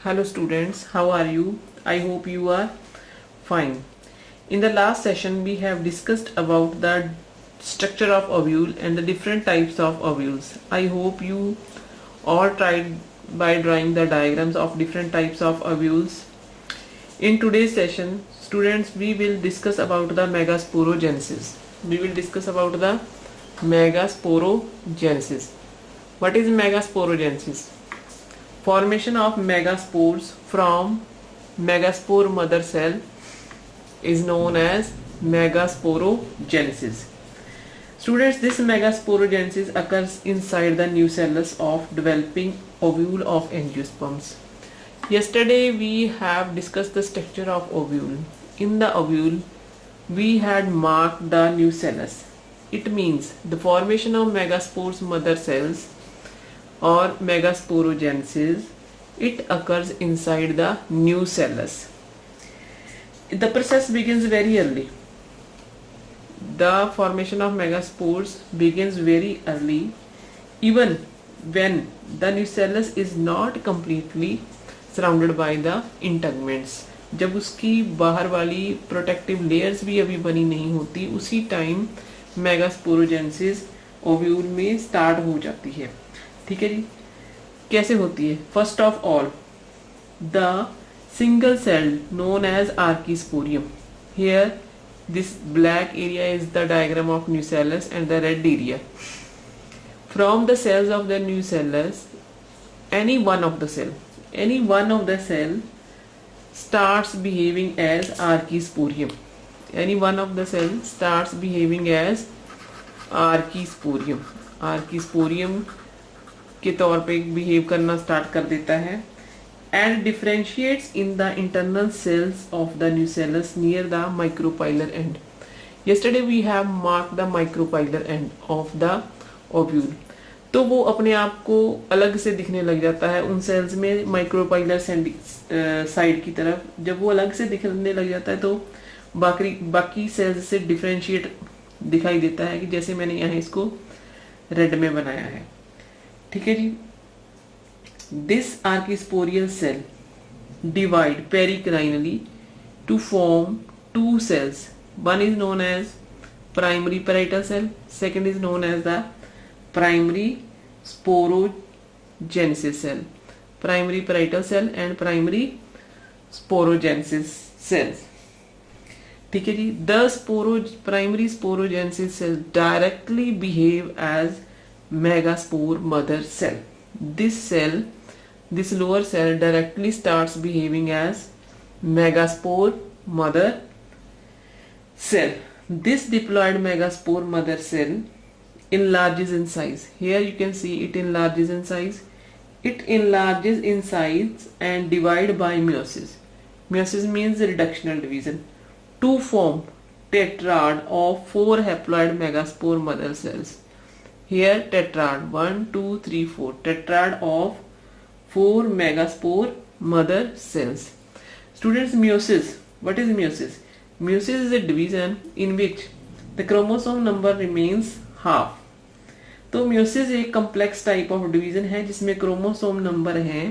Hello students, how are you? I hope you are fine. In the last session we have discussed about the structure of ovule and the different types of ovules. I hope you all tried by drawing the diagrams of different types of ovules. In today's session, students, we will discuss about the megasporogenesis. We will discuss about the megasporogenesis. What is megasporogenesis? Formation of megaspores from megaspore mother cell is known as megasporogenesis. Students, this megasporogenesis occurs inside the nucellus of developing ovule of angiosperms. Yesterday we have discussed the structure of ovule. In the ovule, we had marked the nucellus. It means the formation of megaspores mother cells or megasporogenesis, it occurs inside the nucellus. The process begins very early. The formation of megaspores begins very early, even when the nucellus is not completely surrounded by the integuments. जब उसकी बाहर वाली protective layers भी अभी बनी नहीं होती, उसी टाइम मेगास्पोरोजेनेसिस ओव्यूल में स्टार्ट हो जाती है. ठीक है जी. कैसे होती है? First of all, the single cell known as archesporium. Here this black area is the diagram of nucellus and the red area. From the cells of the nucellus, any one of the cell starts behaving as archisporium. Any one of the cell starts behaving as archisporium. Archisporium के तौर पे behave करना start कर देता है and differentiates in the internal cells of the nucellus near the micropylar end. Yesterday we have marked the micropylar end of the ovule. तो वो अपने आप को अलग से दिखने लग जाता है उन सेल्स में माइक्रोपाइलर साइड की तरफ. जब वो अलग से दिखने लग जाता है तो बाकी सेल्स से डिफरेंशिएट दिखाई देता है, कि जैसे मैंने यहाँ इसको रेड में बनाया है. ठीक है जी. This archisporial cell divide pericrinally to form two cells. One is known as primary parietal cell. Second is known as the primary sporogenesis cell. Primary parietal cell and primary sporogenesis cells. ठीक है जी. The primary sporogenesis cells directly behave as megaspore mother cell. This lower cell directly starts behaving as megaspore mother cell. This diploid megaspore mother cell enlarges in size. Here you can see it enlarges in size. It enlarges in size and divide by meiosis. Meiosis means reductional division to form tetrad of 4 haploid megaspore mother cells. Here tetrad 1, 2, 3, 4. Tetrad of 4 megaspore mother cells. Students, meiosis. What is meiosis? Meiosis is a division in which the chromosome number remains half. तो meiosis एक complex type of division है जिसमें chromosome number हैं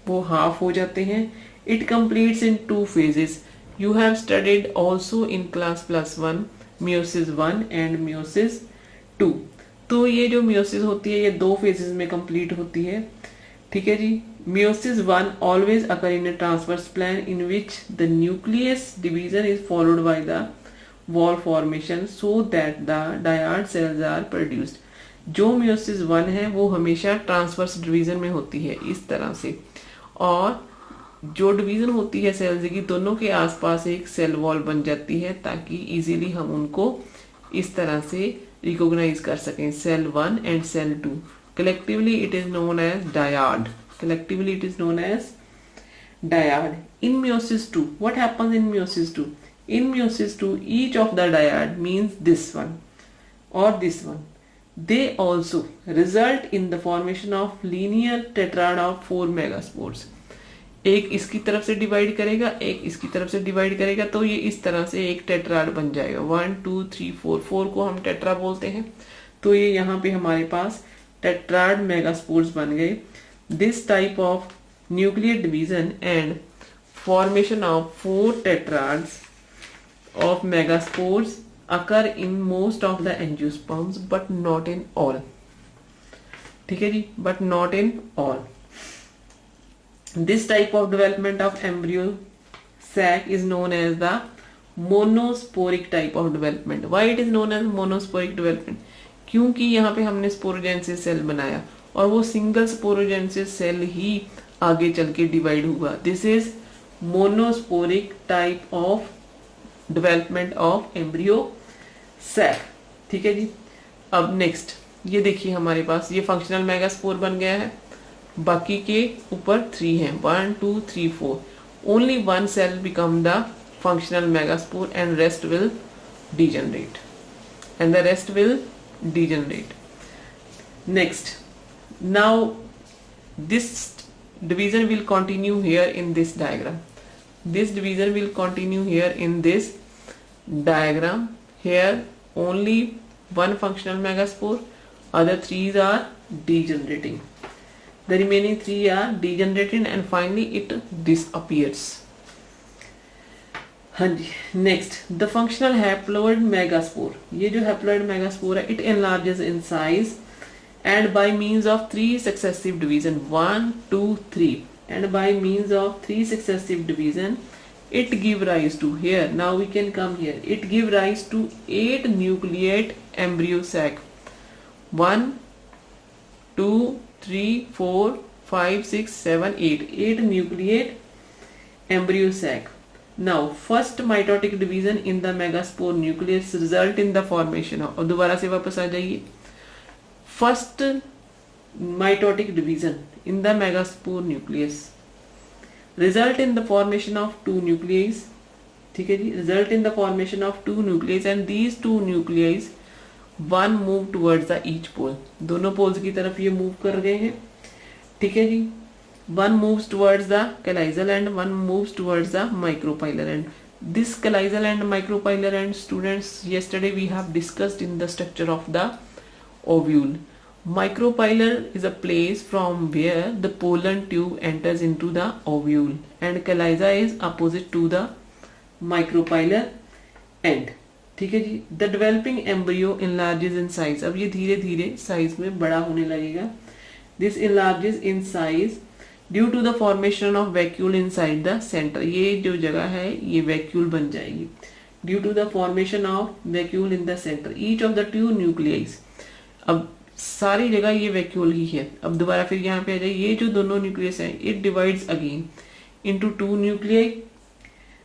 वो half हो जाते हैं. It completes in 2 phases. You have studied also in class +1 meiosis 1 and meiosis 2. तो ये जो meiosis होती है ये 2 phases में complete होती है. ठीक है जी. Meiosis 1 always occur in a transverse plan in which the nucleus division is followed by the wall formation so that the dyad cells are produced. जो meiosis 1 है वो हमेशा ट्रांसवर्स डिवीजन में होती है इस तरह से, और जो डिवीजन होती है सेल्स की दोनों के आसपास एक सेल वॉल बन जाती है ताकि इजीली हम उनको इस तरह से रिकॉग्नाइज कर सकें. Cell 1 and cell 2. Collectively it is known as dyad. In meiosis 2, what happens in meiosis 2? In meiosis 2, each of the dyad means this one or this one. They also result in the formation of linear tetrad of 4 megaspores. एक इसकी तरफ से divide करेगा, एक इसकी तरफ से divide करेगा, तो ये इस तरह से एक टेट्राड बन जाएगा. 1, 2, 3, 4 को हम टेट्रा बोलते हैं. तो ये यहाँ पे हमारे पास टेट्राड मेगास्पोर्स बन गए. This type of nuclear division and formation of 4 tetrads of megaspores occur in most of the angiosperms but not in all. ठीक है जी, but not in all. This type of development of embryo sac is known as the monosporic type of development. Why it is known as monosporic development? क्योंकि यहाँ पे हमने sporogenesis cell बनाया और वो single sporogenesis cell ही आगे चल के डिवाइड हुआ. This is monosporic type of development of embryo sac. ठीक है जी. अब नेक्स्ट ये देखिए हमारे पास ये फंक्शनल मेगास्पोर बन गया है. बाकी के ऊपर 3 हैं, 1 2 3 4. Only 1 cell become the functional megaspore and rest will degenerate. Next, now this division will continue here in this diagram. Here only one functional megaspore, other 3 are degenerating. The remaining 3 are degenerating and finally it disappears. हाँ जी. Next, the functional haploid megaspore. ये जो haploid megaspore है, it enlarges in size and by means of 3 successive division 1 2 3 and by means of 3 successive division it give rise to, here now we can come here, it give rise to 8 nucleate embryo sac. 1 2 3 4 5 6 7 8 nucleate embryo sac. Now first mitotic division in the megaspore nucleus result in the formation of, और दोबारा से वापस आ जाइए. First mitotic division in the megaspore nucleus result in the formation of 2 nuclei. ठीक है जी. result in the formation of 2 nuclei and these 2 nuclei one move towards the each pole. दोनों poles की तरफ ये मूव कर रहे हैं. ठीक है जी. one moves towards the calisal end, one moves towards the micropylar end. This calisal and micropylar end, students, yesterday we have discussed in the structure of the ovule. Micropylar is a place from where the pollen tube enters into the ovule and calisa is opposite to the micropylar end. ठीक है जी. The developing embryo enlarges in size. अब ये धीरे धीरे size में बड़ा होने लगेगा. This enlarges in size due to the formation of vacuole inside the center. ये जो जगह है ये vacuole बन जाएगी due to the formation of vacuole in the center. Each of the 2 nuclei. अब सारी जगह ये वैक्यूल ही है. अब दोबारा फिर यहाँ पे आ जाए. ये जो दोनों न्यूक्लियस हैं, it divides again into 2 nuclei.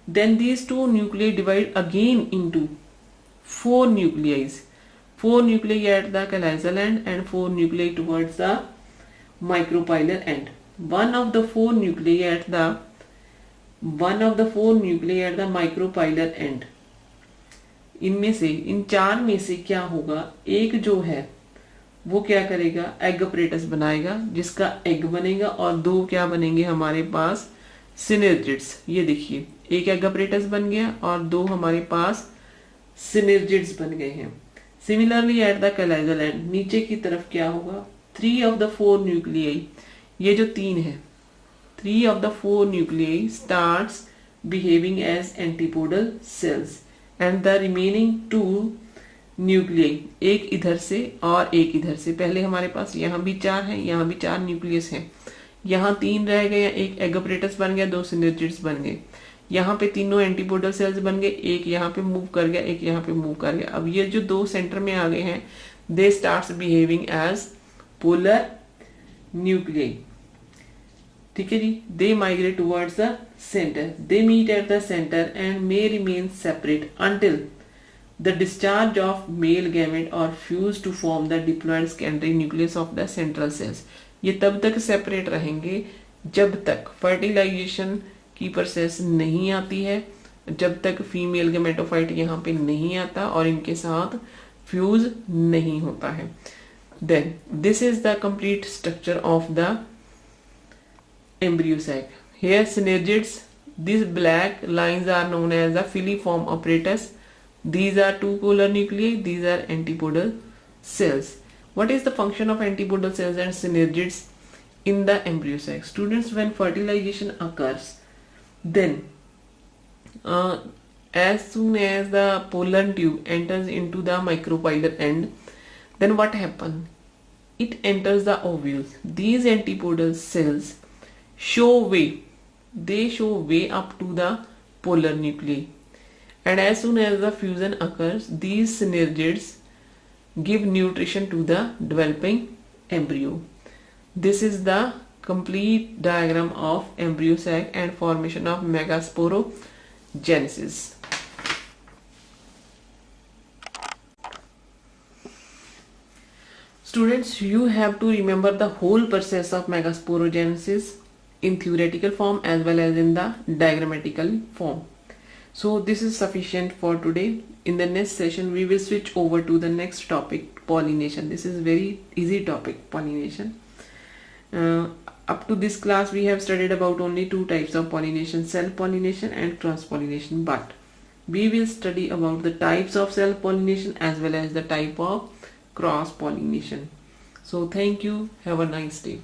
Then these 2 nuclei divide again into 4 nuclei. 4 nuclei at the chalazal end end 4 nuclei towards the micropylar end. one of the 4 nuclei at the micropylar end. इनमें से, इन 4 में से क्या होगा, एक जो है वो क्या करेगा, एग अपरेटस बनाएगा जिसका एग बनेगा और 2 क्या बनेंगे हमारे पास, सिनर्जिड्स. ये देखिए एक एग अपरेटस बन गया और 2 हमारे पास सिनर्जिड्स बन गए हैं. Similarly at the chalazal and नीचे की तरफ क्या होगा, 3 of the 4 nuclei, ये जो 3 है, 3 of the 4 nuclei starts behaving as antipodal cells and the remaining 2 nuclei, एक इधर से और एक इधर से. पहले हमारे पास यहाँ भी 4 है, यहाँ भी 4 न्यूक्लियस हैं. यहाँ 3 रह गए, एक एग अपरेटस बन गया, 2 सिनर्जिड्स बन गए. यहाँ पे तीनों एंटीपोडल सेल्स बन गए, एक यहाँ पे मूव कर गया, एक यहाँ पे मूव कर गया. अब ये जो 2 सेंटर में आ गए हैं, they starts behaving as polar nuclei. ठीक है जी. They migrate towards the centre, they meet at the centre and may remain separate until the discharge of male gamete or fuse to form the diploid secondary nucleus of the central cells. ये तब तक separate रहेंगे जब तक fertilisation की process नहीं आती है, जब तक फीमेल गैमेटोफाइट यहाँ पे नहीं आता और इनके साथ फ्यूज नहीं होता है. Then this is the complete structure of the embryo sac. Here synergids, these black lines are known as the filiform apparatus. These are 2 polar nuclei, these are antipodal cells. What is the function of antipodal cells and synergids? in the embryo sac. Students, when fertilization occurs, then as soon as the pollen tube enters into the micropylar end, then what happens? It enters the ovules. These antipodal cells show way. They show way up to the polar nuclei. And as soon as the fusion occurs, these synergids give nutrition to the developing embryo. This is the complete diagram of embryo sac and formation of megasporogenesis. Students, you have to remember the whole process of megasporogenesis in theoretical form as well as in the diagrammatical form. So this is sufficient for today. In the next session, we will switch over to the next topic, pollination. This is very easy topic, pollination. Up to this class, we have studied about only two types of pollination, self-pollination and cross-pollination. But we will study about the types of self-pollination as well as the type of cross-pollination. So thank you. Have a nice day.